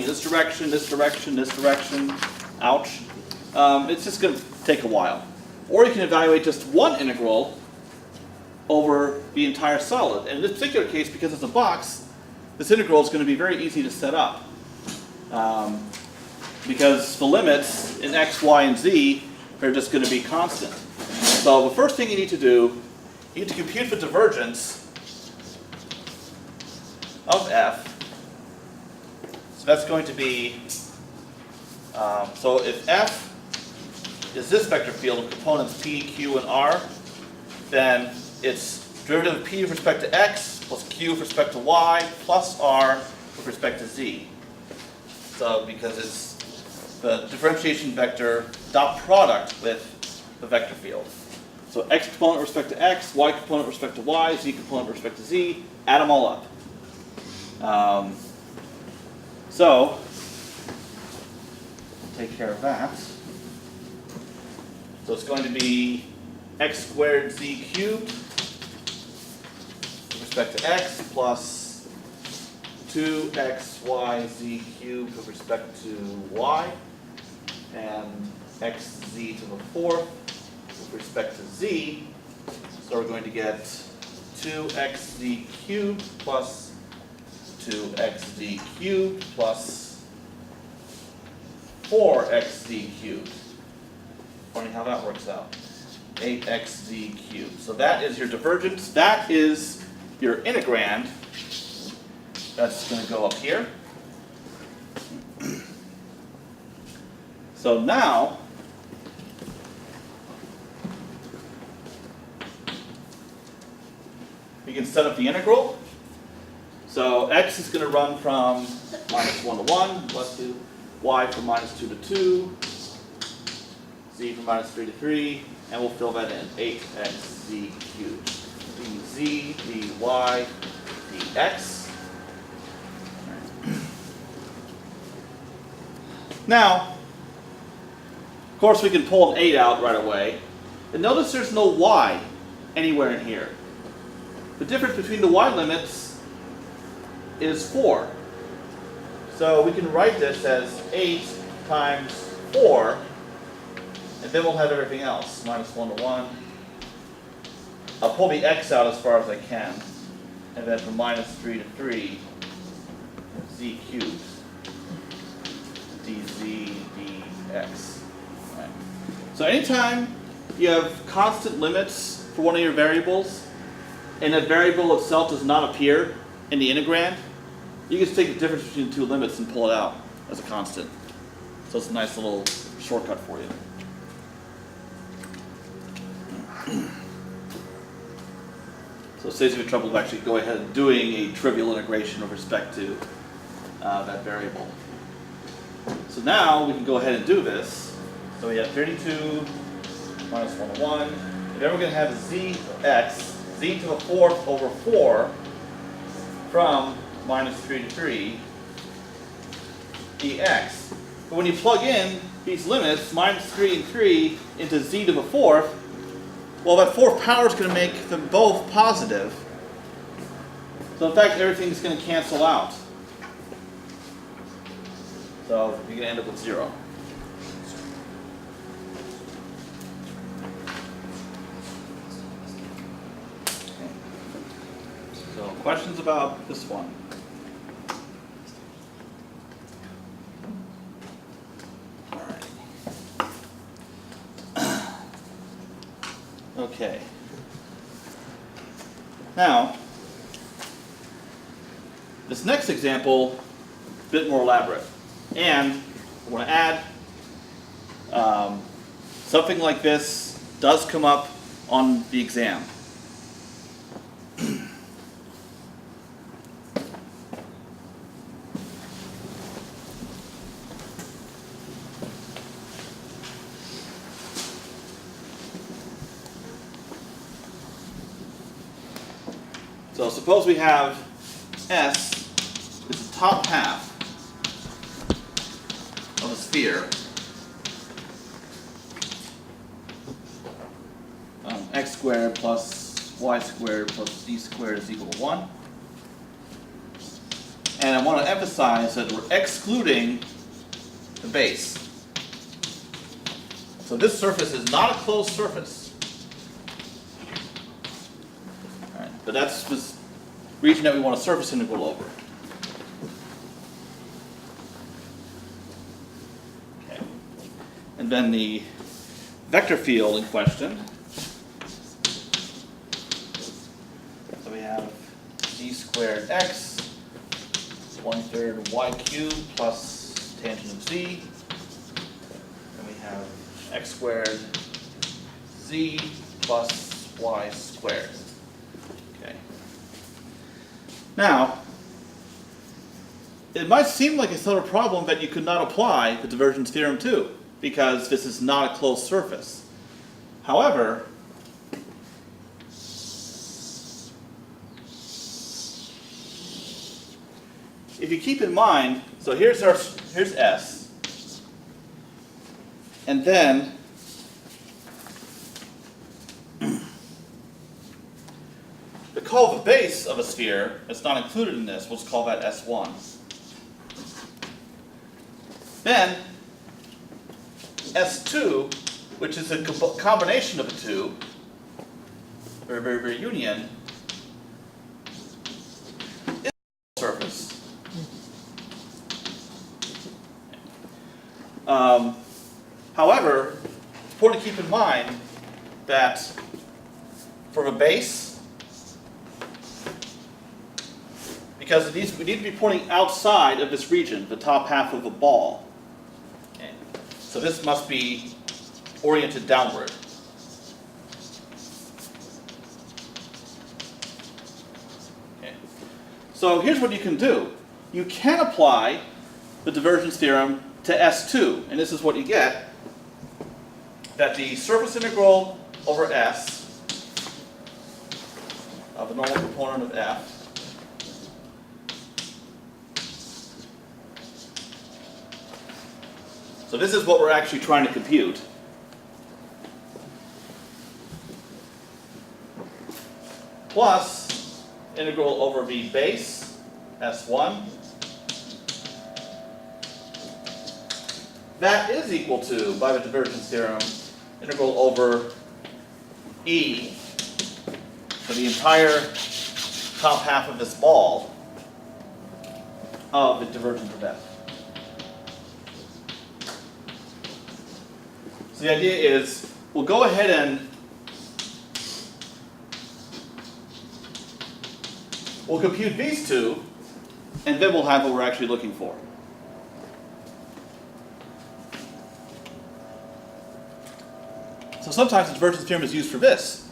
this direction, this direction, this direction, ouch, it's just going to take a while. Or you can evaluate just one integral over the entire solid. And in this particular case, because it's a box, this integral is going to be very easy to set up. Because the limits in x, y, and z are just going to be constant. So the first thing you need to do, you need to compute the divergence of f. So that's going to be, so if f is this vector field of components p, q, and r, then it's derivative of p with respect to x plus q with respect to y plus r with respect to z. So because it's the differentiation vector dot product with the vector field. So x component with respect to x, y component with respect to y, z component with respect to z, add them all up. So take care of that. So it's going to be x squared z cubed with respect to x plus 2xyz cubed with respect to y, and xz to the fourth with respect to z. So we're going to get 2xz cubed plus 2xz cubed plus 4xz cubed. Funny how that works out. 8xz cubed. So that is your divergence. That is your integrand. That's going to go up here. So now, we can set up the integral. So x is going to run from minus 1 to 1, let's do y from minus 2 to 2, z from minus 3 to 3, and we'll fill that in. 8xz cubed. dz, dy, dx. Now, of course, we can pull an 8 out right away. And notice there's no y anywhere in here. The difference between the y limits is 4. So we can write this as 8 times 4, and then we'll have everything else. Minus 1 to 1. I'll pull the x out as far as I can. And then from minus 3 to 3, z cubed. dz, dx. Right. So anytime you have constant limits for one of your variables, and that variable itself does not appear in the integrand, you can just take the difference between the two limits and pull it out as a constant. So it's a nice little shortcut for you. So it saves you the trouble of actually going ahead and doing a trivial integration with respect to that variable. So now we can go ahead and do this. So we have 32 minus 1 to 1. And then we're going to have z to the fourth over 4 from minus 3 to 3 dx. But when you plug in these limits, minus 3 and 3 into z to the fourth, well, that fourth power is going to make them both positive. So in fact, everything's going to cancel out. So you're going to end up with 0. Okay. So questions about this one? All right. Okay. Now, this next example, a bit more elaborate. And I want to add, something like this does come up on the exam. So suppose we have S is the top half of a sphere, x squared plus y squared plus z squared is equal to 1. And I want to emphasize that we're excluding the base. So this surface is not a closed surface. All right, but that's the region that we want a surface integral over. Okay. And then the vector field in question. So we have d squared x 1/3 y cubed plus tangent of z. And we have x squared z plus y squared. Okay. Now, it might seem like a sort of problem that you could not apply the divergence theorem to, because this is not a closed surface. However, if you keep in mind, so here's S, and then the call the base of a sphere that's not included in this, we'll just call that S1. Then S2, which is a combination of the two, or union, is a surface. However, it's important to keep in mind that from a base, because we need to be pointing outside of this region, the top half of a ball. Okay. So this must be oriented downward. Okay. So here's what you can do. You can apply the divergence theorem to S2, and this is what you get, that the surface integral over S of the normal component of F so this is what we're actually trying to compute. Plus integral over V base, S1. That is equal to, by the divergence theorem, integral over E for the entire top half of this ball of the divergence of F. So the idea is, we'll go ahead and we'll compute these two, and then we'll have what we're actually looking for. So sometimes the divergence theorem is used for this.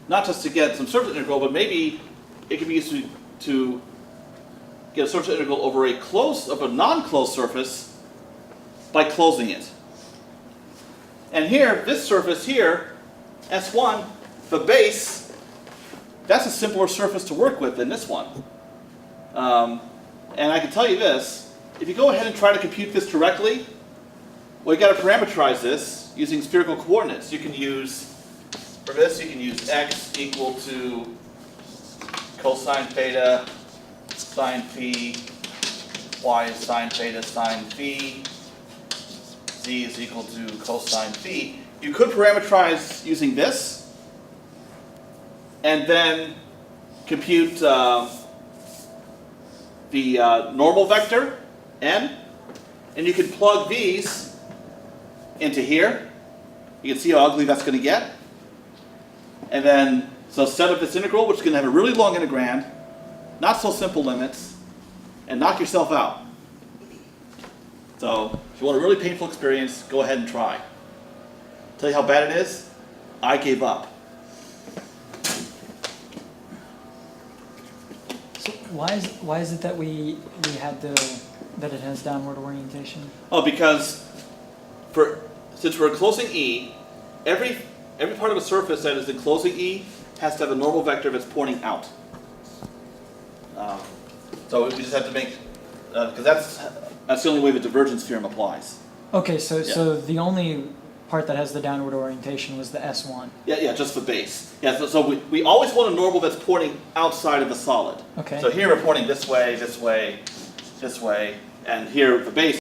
Not just to get some surface integral, but maybe it can be used to get a surface integral over a non-closed surface by closing it. And here, this surface here, S1, the base, that's a simpler surface to work with than this one. And I can tell you this, if you go ahead and try to compute this directly, well, you got to parameterize this using spherical coordinates. You can use, for this, you can use x equal to cosine theta sine phi, y is sine theta sine phi, z is equal to cosine phi. You could parameterize using this, and then compute the normal vector, n, and you can plug these into here. You can see how ugly that's going to get. And then, so set up this integral, which is going to have a really long integrand, not so simple limits, and knock yourself out. So, if you want a really painful experience, go ahead and try. Tell you how bad it is? I gave up. So why is it that we had that it has downward orientation? Oh, because since we're enclosing E, every part of a surface that is enclosing E has to have a normal vector that's pointing out. So we just have to make, because that's the only way the divergence theorem applies. Okay, so Yeah. so the only part that has the downward orientation was the S1. Yeah, just the base. Yeah, so we always want a normal that's pointing outside of the solid. Okay. So here we're pointing this way, this way, this way, and here the base